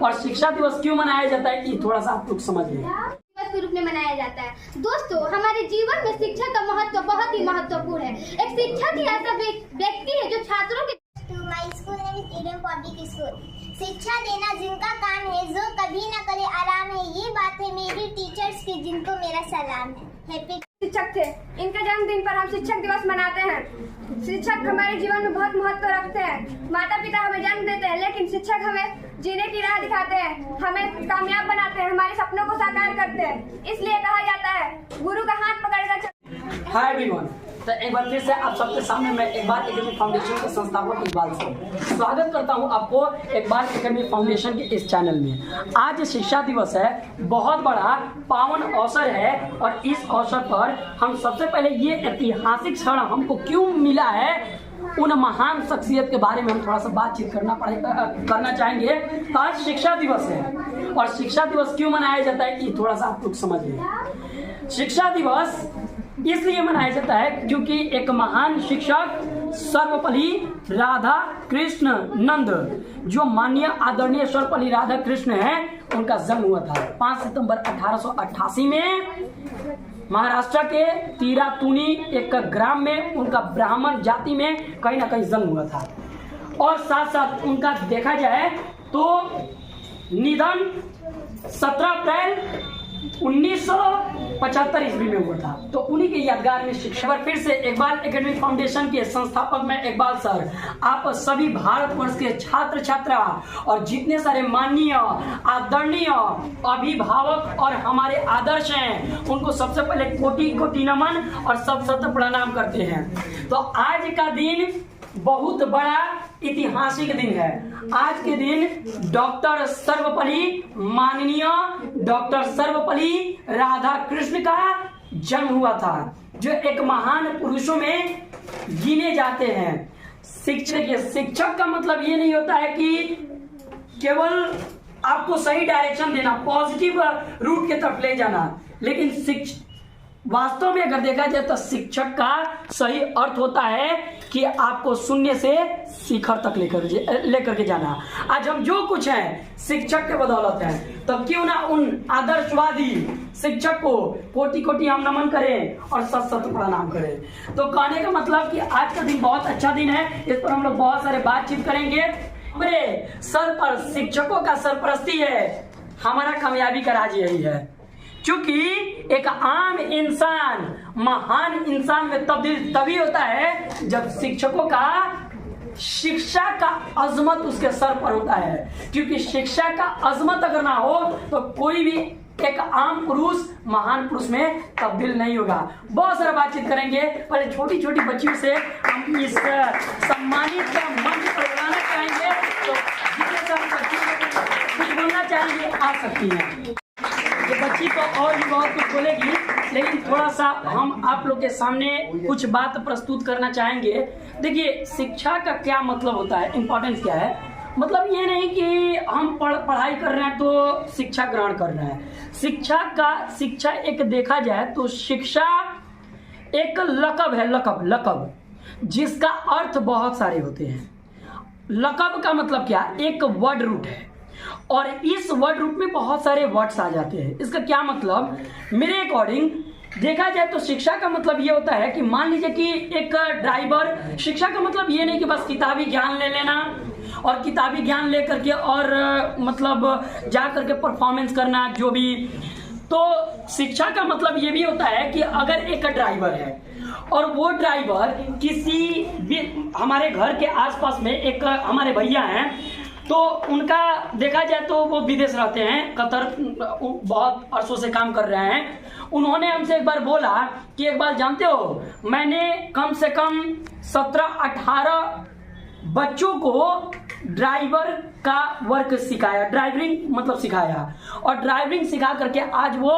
और शिक्षा दिवस क्यों मनाया जाता है ये थोड़ा सा आप लोग समझ लें। दिवस के रूप में मनाया जाता है। दोस्तों, हमारे जीवन में शिक्षा का महत्व बहुत ही महत्वपूर्ण है। एक शिक्षक ही ऐसा व्यक्ति है जो छात्रों के my school name is Eden public school. शिक्षा देना जिनका काम है, जो कभी न करे आराम है, ये बात है मेरी टीचर्स की जिनको मेरा सलाम है। हैप्पी शिक्षक थे, इनके जन्मदिन पर हम शिक्षक दिवस मनाते हैं। शिक्षक हमारे जीवन में बहुत महत्व रखते हैं। माता पिता हमें जन्म देते हैं, लेकिन शिक्षक हमें जीने की राह दिखाते हैं, हमें कामयाब बनाते हैं, हमारे सपनों को साकार करते हैं। इसलिए कहा जाता है गुरु का हाथ पकड़कर। हाय एवरीवन, तो एक बार फिर से आप सबके सामने मैं एक बार एकेडमी फाउंडेशन के संस्थापक इकबाल से स्वागत करता हूं आपको एक बार एकेडमी फाउंडेशन के इस चैनल में। आज शिक्षा दिवस है, बहुत बड़ा पावन अवसर है और इस अवसर पर हम सबसे पहले ये ऐतिहासिक क्षण हमको क्यों मिला है उन महान शख्सियत के बारे में हम थोड़ा सा बातचीत करना चाहेंगे। तो आज शिक्षा दिवस है और शिक्षा दिवस क्यों मनाया जाता है ये थोड़ा सा आप लोग समझ लें। शिक्षा दिवस इसलिए मनाया जाता है क्योंकि एक महान शिक्षक सर्वपल्ली राधा कृष्ण नंद, जो माननीय आदरणीय सर्वपल्ली राधा कृष्ण है, उनका जन्म हुआ था 5 सितंबर 1888 में महाराष्ट्र के तीरातुनी एक ग्राम में। उनका ब्राह्मण जाति में कहीं ना कहीं जन्म हुआ था और साथ साथ उनका देखा जाए तो निधन 17 अप्रैल 1975 ईस्वी में हुआ था। तो उन्हीं के यादगार में शिक्षा पर फिर से एक बार एकेडमी फाउंडेशन के संस्थापक मैं इकबाल सर आप सभी भारतवर्ष के छात्र छात्रा और जितने सारे माननीय आदरणीय अभिभावक और हमारे आदर्श हैं उनको सबसे पहले कोटि कोटि नमन और सब प्रणाम करते हैं। तो आज का दिन बहुत बड़ा ऐतिहासिक दिन है। आज के दिन डॉक्टर सर्वपल्ली माननीय डॉक्टर सर्वपल्ली राधा कृष्ण का जन्म हुआ था, जो एक महान पुरुषों में गिने जाते हैं। शिक्षक का मतलब ये नहीं होता है कि केवल आपको सही डायरेक्शन देना, पॉजिटिव रूट के तरफ ले जाना, लेकिन वास्तव में अगर देखा जाए तो शिक्षक का सही अर्थ होता है कि आपको शून्य से शिखर तक लेकर के जाना। आज हम जो कुछ हैं शिक्षक के बदौलत हैं, तो क्यों ना उन आदर्शवादी शिक्षक को कोटि कोटि हम नमन करें और सत प्रणाम करें। तो कहने का मतलब कि आज का दिन बहुत अच्छा दिन है, इस पर हम लोग बहुत सारे बातचीत करेंगे। मेरे सर पर शिक्षकों का सरपरस्ती है, हमारा कामयाबी का राज यही है। क्योंकि एक आम इंसान महान इंसान में तब्दील तभी होता है जब शिक्षकों का शिक्षा का अजमत उसके सर पर होता है। क्योंकि शिक्षा का अजमत अगर ना हो तो कोई भी एक आम पुरुष महान पुरुष में तब्दील नहीं होगा। बहुत सारा बातचीत करेंगे। पहले छोटी छोटी बच्चियों से हम इस सम्मानित मंच पर बुलाना चाहेंगे, तो जितने सारे बच्चे कुछ बोलना चाहेंगे आ सकती हैं। ये बच्ची तो और भी बहुत कुछ बोलेगी, लेकिन थोड़ा सा हम आप लोग के सामने कुछ बात प्रस्तुत करना चाहेंगे। देखिए, शिक्षा का क्या मतलब होता है, इम्पोर्टेंस क्या है। मतलब ये नहीं कि हम पढ़ाई कर रहे हैं तो शिक्षा ग्रहण कर रहे हैं। शिक्षा एक देखा जाए तो शिक्षा एक लक़ब है, लक़ब जिसका अर्थ बहुत सारे होते हैं। लक़ब का मतलब क्या, एक वर्ड रूट है और इस वर्ड रूप में बहुत सारे वर्ड्स आ जाते हैं। इसका क्या मतलब, मेरे अकॉर्डिंग देखा जाए तो शिक्षा का मतलब ये होता है कि मान लीजिए कि एक ड्राइवर, शिक्षा का मतलब ये नहीं कि बस किताबी ज्ञान ले लेना और किताबी ज्ञान ले करके और मतलब जा करके परफॉर्मेंस करना जो भी। तो शिक्षा का मतलब ये भी होता है कि अगर एक ड्राइवर है और वो ड्राइवर किसी भी हमारे घर के आसपास में एक हमारे भैया हैं, तो उनका देखा जाए तो वो विदेश रहते हैं, कतर बहुत अरसों से काम कर रहे हैं। उन्होंने हमसे एक बार बोला कि एक बार जानते हो, मैंने कम से कम 17-18 बच्चों को ड्राइवर का वर्क सिखाया, ड्राइविंग मतलब सिखाया, और ड्राइविंग सिखा करके आज वो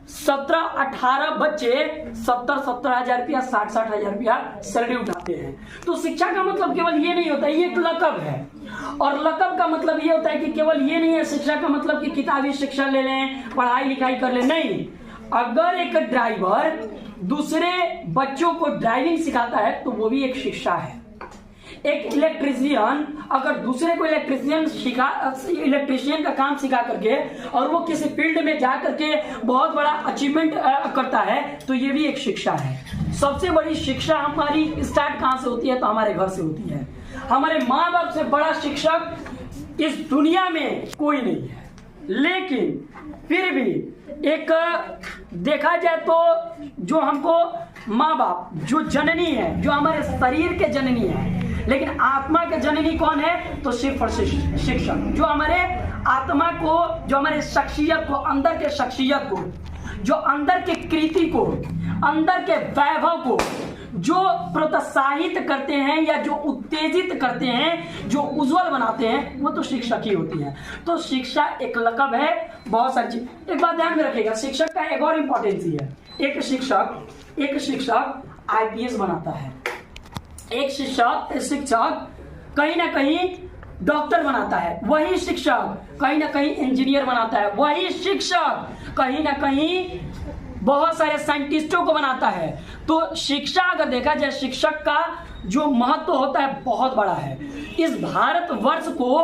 17-18 बच्चे 70-70 हजार रुपया 60-60 हजार रुपया सैलरी उठाते हैं। तो शिक्षा का मतलब केवल ये नहीं होता, ये एक लक़ब है। और लक़ब का मतलब ये होता है कि केवल ये नहीं है शिक्षा का मतलब कि किताबी शिक्षा ले लें, पढ़ाई लिखाई कर लें, नहीं। अगर एक ड्राइवर दूसरे बच्चों को ड्राइविंग सिखाता है तो वो भी एक शिक्षा है। एक इलेक्ट्रीशियन अगर दूसरे को इलेक्ट्रीशियन का काम सिखा करके और वो किसी फील्ड में जा करके बहुत बड़ा अचीवमेंट करता है तो ये भी एक शिक्षा है। सबसे बड़ी शिक्षा हमारी स्टार्ट कहाँ से होती है? तो हमारे घर से होती है। हमारे माँ बाप से बड़ा शिक्षक इस दुनिया में कोई नहीं है। लेकिन फिर भी एक देखा जाए तो जो हमको माँ बाप, जो जननी है, जो हमारे शरीर के जननी है, लेकिन आत्मा के जननी कौन है? तो सिर्फ और शिक्षक, जो हमारे आत्मा को, जो हमारे शख्सियत को, अंदर के शख्सियत को, जो अंदर के कृति को, अंदर के वैभव को जो प्रोत्साहित करते हैं या जो उत्तेजित करते हैं, जो उज्जवल बनाते हैं, वो तो शिक्षक ही होती है। तो शिक्षा एक लक़ब है, बहुत सारी चीज। एक बात ध्यान में रखिएगा, शिक्षक का एक और इम्पोर्टेंस है। एक शिक्षक IPS बनाता है, एक शिक्षक कहीं ना कहीं डॉक्टर बनाता है, वही शिक्षक कहीं ना कहीं इंजीनियर बनाता है, वही शिक्षक कहीं ना कहीं बहुत सारे साइंटिस्टों को बनाता है। तो शिक्षा अगर देखा जाए, शिक्षक का जो महत्व होता है बहुत बड़ा है। इस भारतवर्ष को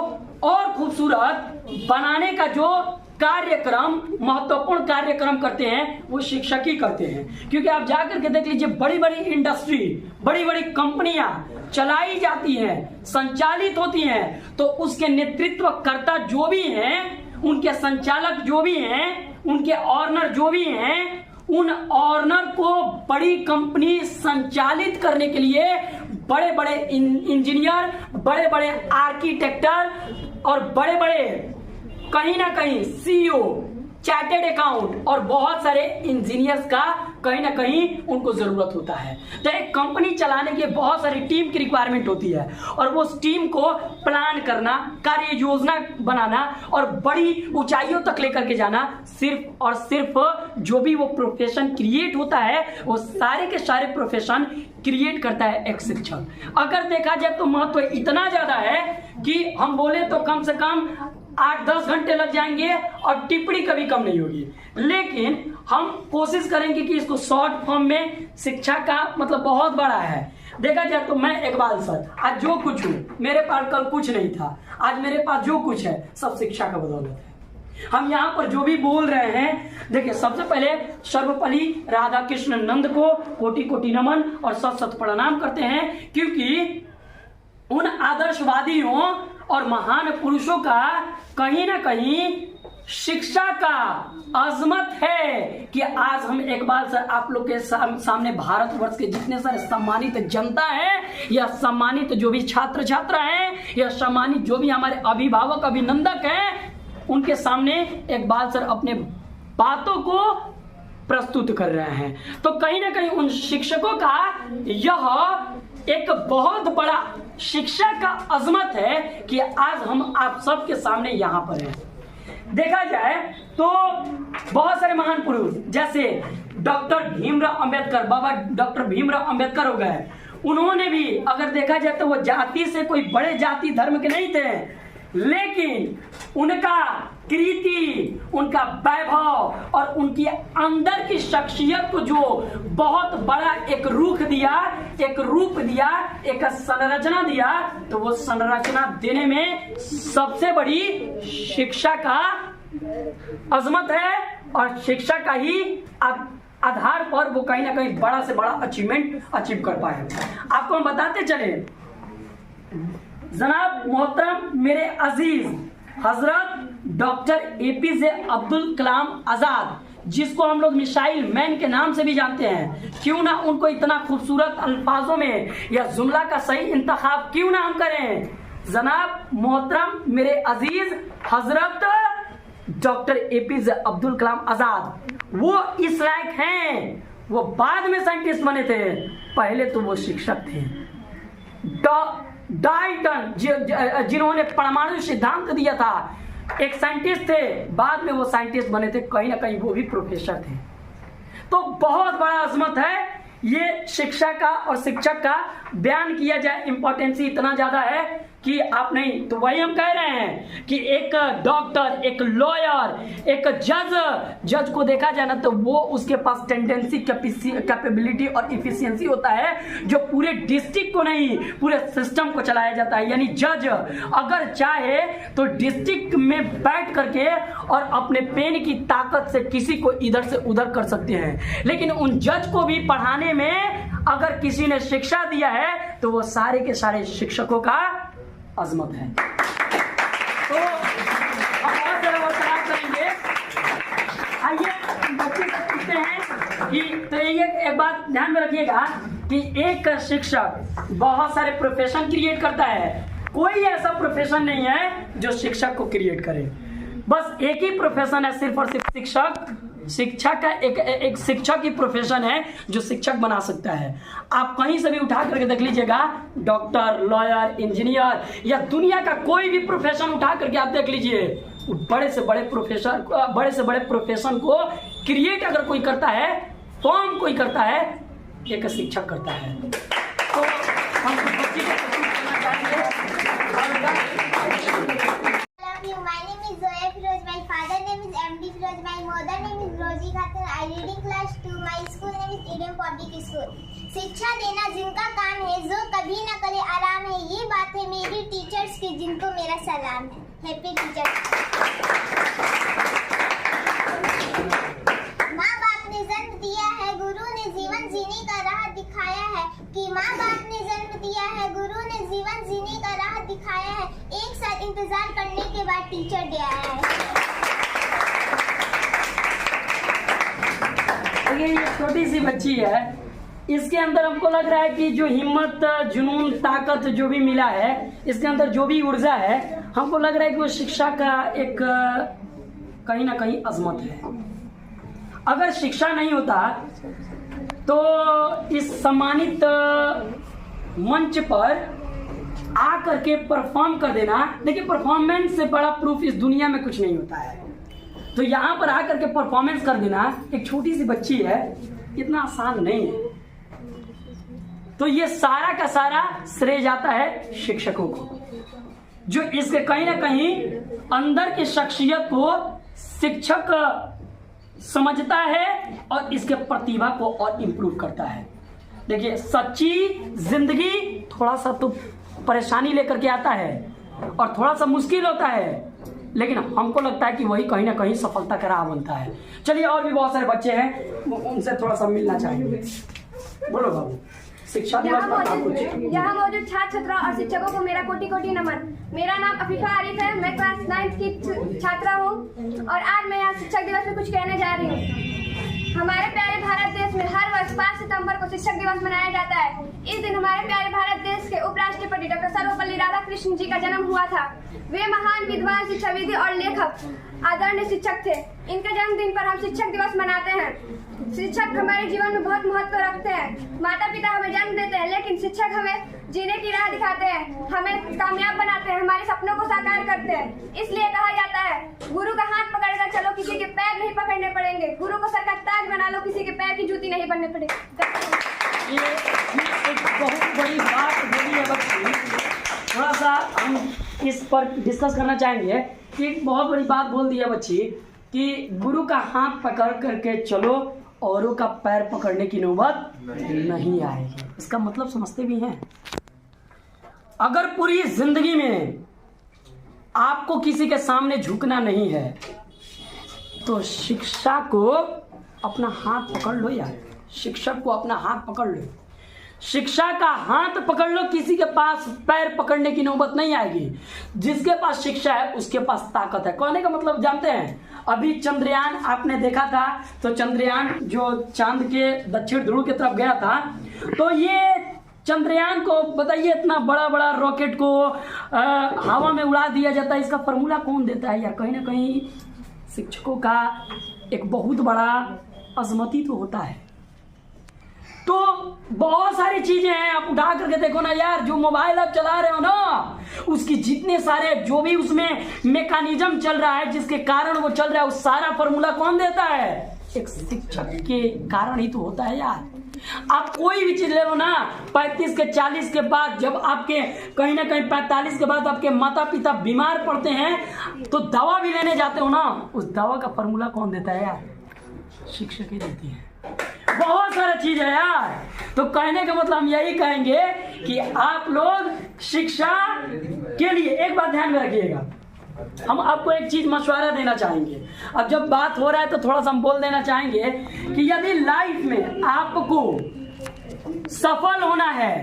और खूबसूरत बनाने का जो कार्यक्रम, महत्वपूर्ण कार्यक्रम करते हैं वो शिक्षक ही करते हैं। क्योंकि आप जाकर के देख लीजिए, बड़ी बड़ी इंडस्ट्री, बड़ी बड़ी कंपनियां चलाई जाती हैं, संचालित होती हैं, तो उसके नेतृत्वकर्ता जो भी हैं, उनके संचालक जो भी हैं, उनके ऑनर जो भी हैं, उन ऑनर को बड़ी कंपनी संचालित करने के लिए बड़े बड़े इंजीनियर, बड़े बड़े आर्किटेक्टर और बड़े बड़े कहीं ना कहीं CEO, चार्टेड अकाउंट और बहुत सारे इंजीनियर्स का कहीं ना कहीं उनको जरूरत होता है। तो एक कंपनी चलाने के बहुत सारी टीम की रिक्वायरमेंट होती है और वो टीम को प्लान करना, कार्य योजना बनाना और बड़ी ऊंचाइयों तक लेकर के जाना, सिर्फ और सिर्फ जो भी वो प्रोफेशन क्रिएट होता है, वो सारे के सारे प्रोफेशन क्रिएट करता है एक शिक्षक। अगर देखा जाए तो महत्व इतना ज्यादा है कि हम बोले तो कम से कम 8-10 घंटे लग जाएंगे और टिप्पणी कभी कम नहीं होगी। लेकिन हम कोशिश करेंगे कि इसको शॉर्ट फॉर्म में, शिक्षा का मतलब बहुत बड़ा है। देखा जाए तो मैं इकबाल सर, आज जो कुछ हूँ, मेरे पास कल कुछ नहीं था, आज मेरे पास जो कुछ है सब शिक्षा का बदौलत है। हम यहाँ पर जो भी बोल रहे हैं, देखिए सबसे पहले सर्वपल्ली राधाकृष्ण नंद को कोटि कोटि नमन और सत सत प्रणाम करते हैं, क्योंकि उन आदर्शवादियों और महान पुरुषों का कहीं ना कहीं शिक्षा का अजमत है कि आज हम इकबाल सर आप लोग के सामने भारतवर्ष के जितने सारे सम्मानित जनता है या सम्मानित जो भी छात्र छात्रा हैं या सम्मानित जो भी हमारे अभिभावक अभिनंदक हैं, उनके सामने इकबाल सर अपने बातों को प्रस्तुत कर रहे हैं। तो कहीं ना कहीं उन शिक्षकों का यह एक बहुत बड़ा शिक्षा का अजमत है कि आज हम आप सबके सामने यहाँ पर हैं। देखा जाए तो बहुत सारे महान पुरुष जैसे डॉक्टर भीमराव अंबेडकर, बाबा डॉक्टर भीमराव अंबेडकर हो गए, उन्होंने भी अगर देखा जाए तो वो जाति से कोई बड़े जाति धर्म के नहीं थे, लेकिन उनका कृति, उनका वैभव और उनकी अंदर की शख्सियत को जो बहुत बड़ा एक रूप दिया, एक संरचना दिया, तो वो संरचना देने में सबसे बड़ी शिक्षा का अजमत है और शिक्षा का ही आधार पर वो कहीं ना कहीं बड़ा से बड़ा अचीवमेंट अचीव कर पाए। आपको हम बताते चले, जनाब मोहतरम मेरे अजीज हजरत डॉक्टर APJ अब्दुल कलाम आजाद, जिसको हम लोग मिसाइल मैन के नाम से भी जानते हैं, क्यों ना उनको इतना खूबसूरत अल्फाजों में या जुमला का सही इंतखाब क्यों ना हम करें। जनाब मोहतरम मेरे अजीज हजरत डॉक्टर APJ अब्दुल कलाम आजाद, वो इस लायक हैं, वो बाद में साइंटिस्ट बने थे, पहले तो वो शिक्षक थे। डाल्टन जिन्होंने परमाणु सिद्धांत दिया था, एक साइंटिस्ट थे, बाद में वो साइंटिस्ट बने थे, कहीं ना कहीं वो भी प्रोफेसर थे। तो बहुत बड़ा अजमत है ये शिक्षा का और शिक्षक का। बयान किया जाए, इंपॉर्टेंस इतना ज्यादा है कि आप नहीं, तो वही हम कह रहे हैं कि एक डॉक्टर, एक लॉयर, एक जज को देखा जाए ना तो वो उसके पास टेंडेंसी, कैपेबिलिटी और इफिशियंसी होता है जो पूरे डिस्ट्रिक्ट को नहीं पूरे सिस्टम को चलाया जाता है। यानी जज अगर चाहे तो डिस्ट्रिक्ट में बैठ करके और अपने पेन की ताकत से किसी को इधर से उधर कर सकते हैं, लेकिन उन जज को भी पढ़ाने में अगर किसी ने शिक्षा दिया है तो वो सारे के सारे शिक्षकों का अजमत है। तो हम और जरा वार्तालाप करेंगे। आइए बच्चे पूछते हैं कि तो ये एक बात ध्यान में रखिएगा कि एक शिक्षक बहुत सारे प्रोफेशन क्रिएट करता है, कोई ऐसा प्रोफेशन नहीं है जो शिक्षक को क्रिएट करे। बस एक ही प्रोफेशन है, सिर्फ और सिर्फ शिक्षक। शिक्षा का एक शिक्षक ही प्रोफेशन है जो शिक्षक बना सकता है। आप कहीं से भी उठा करके देख लीजिएगा, डॉक्टर, लॉयर, इंजीनियर या दुनिया का कोई भी प्रोफेशन उठा करके आप देख लीजिए, बड़े से बड़े प्रोफेशन को क्रिएट अगर कोई करता है, फॉर्म कोई करता है, एक शिक्षक करता है। तो हम बच्ची को करना चाहेंगे। My name is Zoya Firoz. My father name is MD Firoz. My mother name is Rosie Khatun. I reading class 2. My school name is Eden Public School. शिक्षा देना जिनका काम है, जो कभी न करे आराम है, ये बात है मेरी टीचर्स की जिनको मेरा सलाम है। Happy teachers. माँ बाप ने जन्म दिया है, गुरु ने जीवन जीने का राह दिखाया है। कि माँ बाप ने जन्म दिया है, गुरु ने जीवन जीने का राह दिखाया है। एक साथ इंतजार करने के बाद टीचर डे आया है। ये छोटी सी बच्ची है, इसके अंदर हमको लग रहा है कि जो हिम्मत, जुनून, ताकत जो भी मिला है, इसके अंदर जो भी ऊर्जा है, हमको लग रहा है कि वो शिक्षा का एक कहीं ना कहीं अजमत है। अगर शिक्षा नहीं होता तो इस सम्मानित मंच पर आ करके परफॉर्म कर देना, देखिए परफॉर्मेंस से बड़ा प्रूफ इस दुनिया में कुछ नहीं होता है। तो यहाँ पर आकर के परफॉर्मेंस कर देना, एक छोटी सी बच्ची है, इतना आसान नहीं है। तो ये सारा का सारा श्रेय जाता है शिक्षकों को, जो इसके कहीं ना कहीं अंदर की शख्सियत को शिक्षक समझता है और इसके प्रतिभा को और इम्प्रूव करता है। देखिए सच्ची जिंदगी थोड़ा सा तो परेशानी लेकर के आता है और थोड़ा सा मुश्किल होता है, लेकिन हमको लगता है कि वही कहीं ना कहीं सफलता का राह बनता है। चलिए, और भी बहुत सारे बच्चे हैं, उनसे थोड़ा सा मिलना चाहेंगे। बोलो बाबू, शिक्षा दिवस पर यहाँ मौजूद छात्र छात्रा और शिक्षकों को मेरा कोटि कोटि नमन। मेरा नाम अफीफा आरिफ है, मैं क्लास 9 की छात्रा हूँ और आज मैं यहाँ शिक्षक दिवस पे कुछ कहने जा रही हूँ। हमारे प्यारे भारत देश में हर वर्ष 5 सितंबर को शिक्षक दिवस मनाया जाता है। इस दिन हमारे प्यारे भारत देश के उपराष्ट्रपति डॉक्टर सर्वपल्ली राधाकृष्णन जी का जन्म हुआ था। वे महान विद्वान, शिक्षाविद और लेखक, आदरणीय शिक्षक थे। इनके जन्मदिन पर हम शिक्षक दिवस मनाते हैं। शिक्षक हमारे जीवन में बहुत महत्व रखते हैं। माता पिता हमें जन्म देते हैं, लेकिन शिक्षक हमें जीने की राह दिखाते हैं, हमें कामयाब बनाते हैं, हमारे सपनों को साकार करते हैं। इसलिए कहा जाता है, गुरु का हाथ पकड़कर चलो, किसी के पैर नहीं पकड़ने पड़ेंगे। गुरु को सर का ताज बना लो, किसी के पैर की जूती नहीं बनने पड़ेगी। ये एक बहुत बड़ी बात बोली है बच्ची। थोड़ा सा हम इस पर डिस्कस करना चाहेंगे कि एक बहुत बड़ी बात बोल दी है बच्ची कि गुरु का हाथ पकड़ करके चलो, औरों का पैर पकड़ने की नौबत नहीं आएगी। इसका मतलब समझते भी हैं। अगर पूरी जिंदगी में आपको किसी के सामने झुकना नहीं है तो शिक्षा को अपना हाथ पकड़ लो यार, शिक्षक को अपना हाथ पकड़ लो। शिक्षा का हाथ पकड़ लो, किसी के पास पैर पकड़ने की नौबत नहीं आएगी। जिसके पास शिक्षा है उसके पास ताकत है। कहने का मतलब जानते हैं, अभी चंद्रयान आपने देखा था, तो चंद्रयान जो चांद के दक्षिण ध्रुव की तरफ गया था, तो ये चंद्रयान को बताइए, इतना बड़ा बड़ा रॉकेट को हवा में उड़ा दिया जाता है। इसका फॉर्मूला कौन देता है यार? कहीं ना कहीं शिक्षकों का एक बहुत बड़ा अजमती तो होता है। तो बहुत सारी चीजें हैं, आप उठा करके देखो ना यार, जो मोबाइल आप चला रहे हो ना, उसकी जितने सारे जो भी उसमें मैकेनिज्म चल रहा है, जिसके कारण वो चल रहा है, उस सारा फॉर्मूला कौन देता है? एक शिक्षक के कारण ही तो होता है यार। आप कोई भी चीज ले लो ना, 35 के 40 के बाद जब आपके कहीं ना कहीं 45 के बाद आपके माता पिता बीमार पड़ते हैं तो दवा भी लेने जाते हो ना, उस दवा का फॉर्मूला कौन देता है यार? शिक्षक ही देती है। बहुत सारा चीज है यार। तो कहने का मतलब हम यही कहेंगे कि आप लोग शिक्षा के लिए एक बात ध्यान में रखिएगा, हम आपको एक चीज मशवरा देना चाहेंगे। अब जब बात हो रहा है तो थोड़ा सा हम बोल देना चाहेंगे कि यदि लाइफ में आपको सफल होना है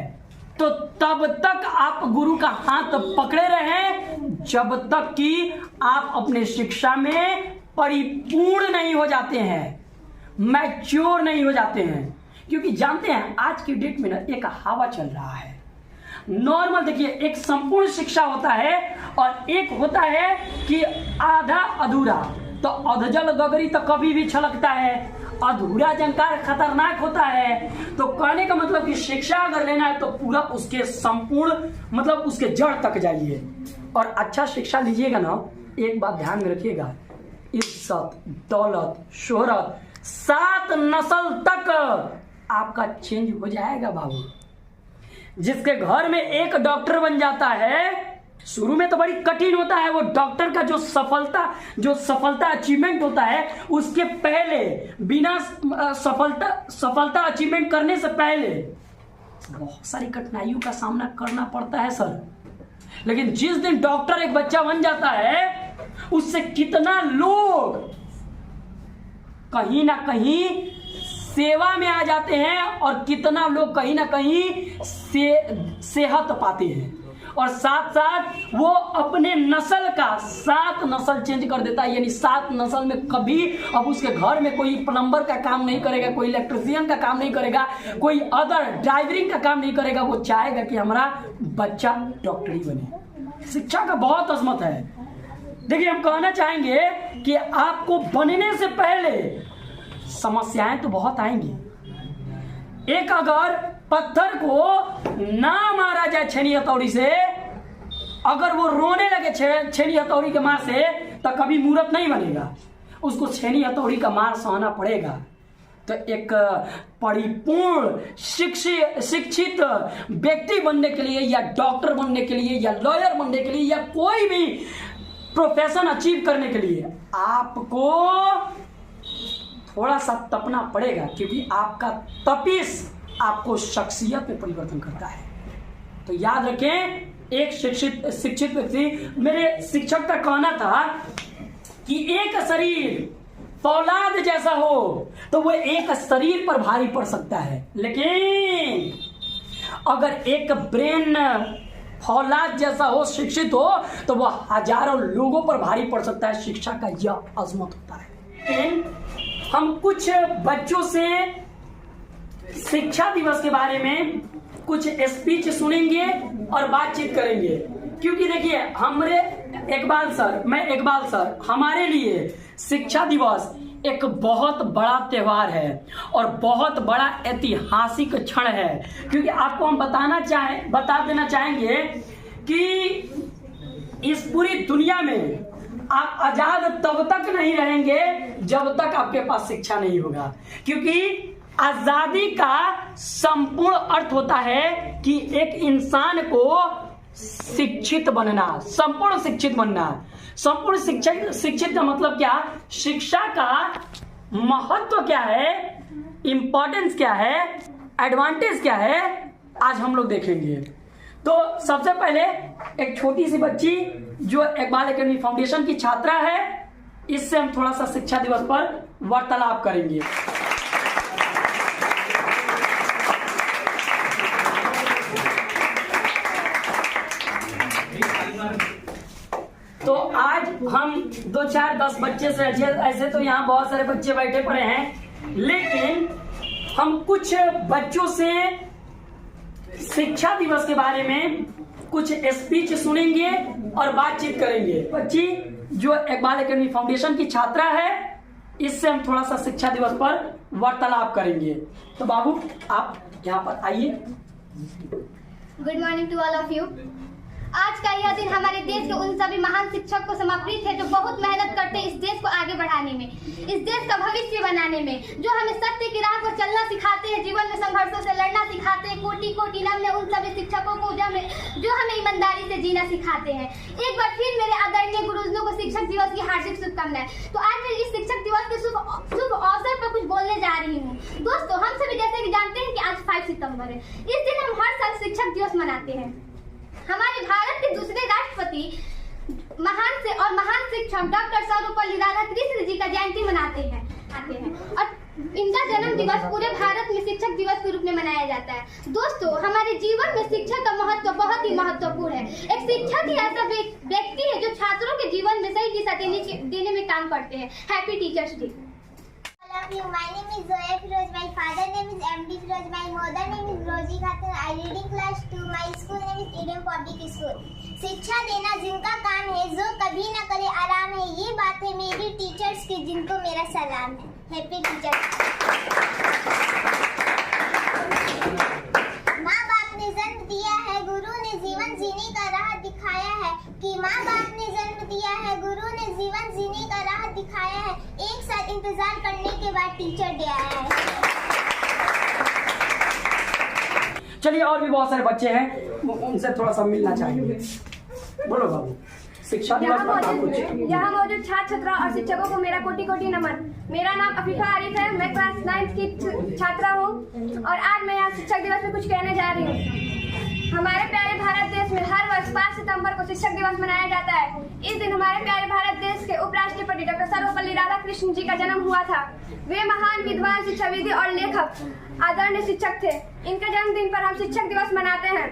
तो तब तक आप गुरु का हाथ पकड़े रहें जब तक कि आप अपने शिक्षा में परिपूर्ण नहीं हो जाते हैं, मैच्योर नहीं हो जाते हैं। क्योंकि जानते हैं आज की डेट में ना एक हवा चल रहा है नॉर्मल। देखिए, एक संपूर्ण शिक्षा होता है और एक होता है कि आधा अधूरा। तो अधजल गगरी तो कभी भी छलकता है, अधूरा झंकार खतरनाक होता है। तो कहने का मतलब कि शिक्षा अगर लेना है तो पूरा उसके संपूर्ण मतलब उसके जड़ तक जाइए और अच्छा शिक्षा लीजिएगा ना। एक बात ध्यान में रखिएगा, इज्जत, दौलत, शोहरत 7 नस्ल तक आपका चेंज हो जाएगा बाबू। जिसके घर में एक डॉक्टर बन जाता है, शुरू में तो बड़ी कठिन होता है, वो डॉक्टर का जो सफलता अचीवमेंट होता है उसके पहले बिना सफलता अचीवमेंट करने से पहले बहुत सारी कठिनाइयों का सामना करना पड़ता है सर। लेकिन जिस दिन डॉक्टर एक बच्चा बन जाता है उससे कितना लोग कहीं ना कहीं सेवा में आ जाते हैं और कितना लोग कहीं ना कहीं सेहत पाते हैं और साथ साथ वो अपने नस्ल का 7 नस्ल चेंज कर देता है। यानी 7 नस्ल में कभी अब उसके घर में कोई प्लम्बर का काम नहीं करेगा, कोई इलेक्ट्रिशियन का काम नहीं करेगा, कोई अदर ड्राइवरिंग का काम नहीं करेगा। वो चाहेगा कि हमारा बच्चा डॉक्टरी बने। शिक्षा का बहुत अजमत है। देखिए, हम कहना चाहेंगे कि आपको बनने से पहले समस्याएं तो बहुत आएंगी। एक अगर पत्थर को ना मारा जाए छेनी हथौड़ी से, अगर वो रोने लगे छेनी हथौड़ी के मार से, तो कभी मूर्त नहीं बनेगा, उसको छेनी हथौड़ी का मार सहना पड़ेगा। तो एक परिपूर्ण शिक्षित व्यक्ति बनने के लिए या डॉक्टर बनने के लिए या लॉयर बनने के लिए या कोई भी प्रोफेशन अचीव करने के लिए आपको थोड़ा सा तपना पड़ेगा, क्योंकि आपका तपिश आपको शख्सियत में परिवर्तन करता है। तो याद रखें, एक शिक्षित व्यक्ति, मेरे शिक्षक का कहना था कि एक शरीर फौलाद जैसा हो तो वो एक शरीर पर भारी पड़ सकता है, लेकिन अगर एक ब्रेन फौलाद जैसा हो, शिक्षित हो, तो वह हजारों लोगों पर भारी पड़ सकता है। शिक्षा का यह अजमत होता है। हम कुछ बच्चों से शिक्षा दिवस के बारे में कुछ स्पीच सुनेंगे और बातचीत करेंगे। क्योंकि देखिए, इकबाल सर, हमारे लिए शिक्षा दिवस एक बहुत बड़ा त्योहार है और बहुत बड़ा ऐतिहासिक क्षण है। क्योंकि आपको हम बता देना चाहेंगे कि इस पूरी दुनिया में आप आजाद तब तक नहीं रहेंगे जब तक आपके पास शिक्षा नहीं होगा। क्योंकि आजादी का संपूर्ण अर्थ होता है कि एक इंसान को शिक्षित बनना, संपूर्ण शिक्षित बनना। संपूर्ण शिक्षित का मतलब क्या, शिक्षा का महत्व क्या है, इंपॉर्टेंस क्या है, एडवांटेज क्या है, आज हम लोग देखेंगे। तो सबसे पहले एक छोटी सी बच्ची जो इकबाल एकेडमी फाउंडेशन की छात्रा है, इससे हम थोड़ा सा शिक्षा दिवस पर वार्तालाप करेंगे। तो आज हम 2, 4, 10 बच्चे से, ऐसे तो यहाँ बहुत सारे बच्चे बैठे पड़े हैं, लेकिन हम कुछ बच्चों से शिक्षा दिवस के बारे में कुछ स्पीच सुनेंगे और बातचीत करेंगे। बच्ची जो इकबाल एकेडमी फाउंडेशन की छात्रा है, इससे हम थोड़ा सा शिक्षा दिवस पर वार्तालाप करेंगे। तो बाबू, आप यहाँ पर आइए। Good morning to all of you. आज का यह दिन हमारे देश के उन सभी महान शिक्षक को समर्पित है जो बहुत मेहनत करते हैं इस देश को आगे बढ़ाने में, इस देश का भविष्य बनाने में, जो हमें सत्य की राह पर चलना सिखाते हैं, जीवन में संघर्षों से लड़ना सिखाते हैं। कोटि कोटि नमन है उन सभी शिक्षकों को जो हमें ईमानदारी से जीना सिखाते हैं। एक बार फिर मेरे आदरणीय गुरुजनों को शिक्षक दिवस की हार्दिक शुभकामनाएं। तो आज मैं इस शिक्षक दिवस के शुभ अवसर पर कुछ बोलने जा रही हूँ। दोस्तों, हम सभी जैसे कि जानते हैं कि आज 5 सितंबर है। इस दिन हम हर साल शिक्षक दिवस मनाते हैं। हमारे भारत के दूसरे राष्ट्रपति महान शिक्षक डॉक्टर सर्वपल्ली राधाकृष्ण जी का जयंती मनाते हैं और इनका जन्म दिवस पूरे भारत में शिक्षक दिवस के रूप में मनाया जाता है। दोस्तों, हमारे जीवन में शिक्षक का महत्व बहुत ही महत्वपूर्ण है। एक शिक्षक ही ऐसा व्यक्ति है जो छात्रों के जीवन में सही दिशा देने में काम करते हैं। Happy teachers day. All of you. My name is Zoya Firoz. My father name is MD Firoz. My mother name is Roji Khatun. I read in class 2. My school name is Eden Public School. शिक्षा देना जिनका काम है, जो कभी न करे आराम है, ये बात है मेरी टीचर्स की, जिनको मेरा सलाम है। Happy teachers. माँ बाप ने जन्म दिया है, गुरु ने जीवन जीने का राह दिखाया है। कि माँ बाप ने जन्म दिया है, गुरु ने जीवन जीने का राह दिखाया है। एक साथ इंतजार करने के बाद टीचर डे आया है। चलिए, और भी बहुत सारे बच्चे हैं, उनसे थोड़ा सा मिलना चाहेंगे। बोलो बाबू, शिक्षा दिवस पर कुछ। यहाँ मौजूद छात्र छात्रा और शिक्षकों को मेरा कोटि कोटि नमन। मेरा नाम अफीफा आरिफ है। मैं क्लास 9 की छात्रा हूँ और आज मैं यहाँ शिक्षक दिवस पे कुछ कहने जा रही हूँ। हमारे प्यारे भारत देश में हर वर्ष 5 सितंबर को शिक्षक दिवस मनाया जाता है। इस दिन हमारे प्यारे भारत देश के उपराष्ट्रपति डॉक्टर सर्वपल्ली राधाकृष्ण जी का जन्म हुआ था। वे महान विद्वान, शिक्षाविद और लेखक आदरणीय शिक्षक थे। इनके जन्मदिन पर हम शिक्षक दिवस मनाते हैं।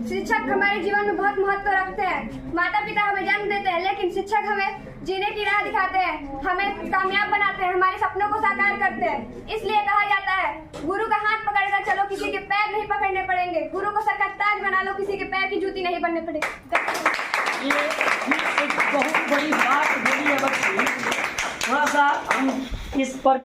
शिक्षक हमारे जीवन में बहुत महत्व रखते हैं। माता पिता हमें जन्म देते हैं, लेकिन शिक्षक हमें जीने की राह दिखाते हैं, हमें कामयाब बनाते हैं, हमारे सपनों को साकार करते हैं। इसलिए कहा जाता है, गुरु का हाथ पकड़कर चलो, किसी के पैर नहीं पकड़ने पड़ेंगे। गुरु को सर का ताज बना लो, किसी के पैर की जूती नहीं बनने पड़ेगी। ये एक बहुत बड़ी बात बोली है बच्ची। थोड़ा सा हम इस पर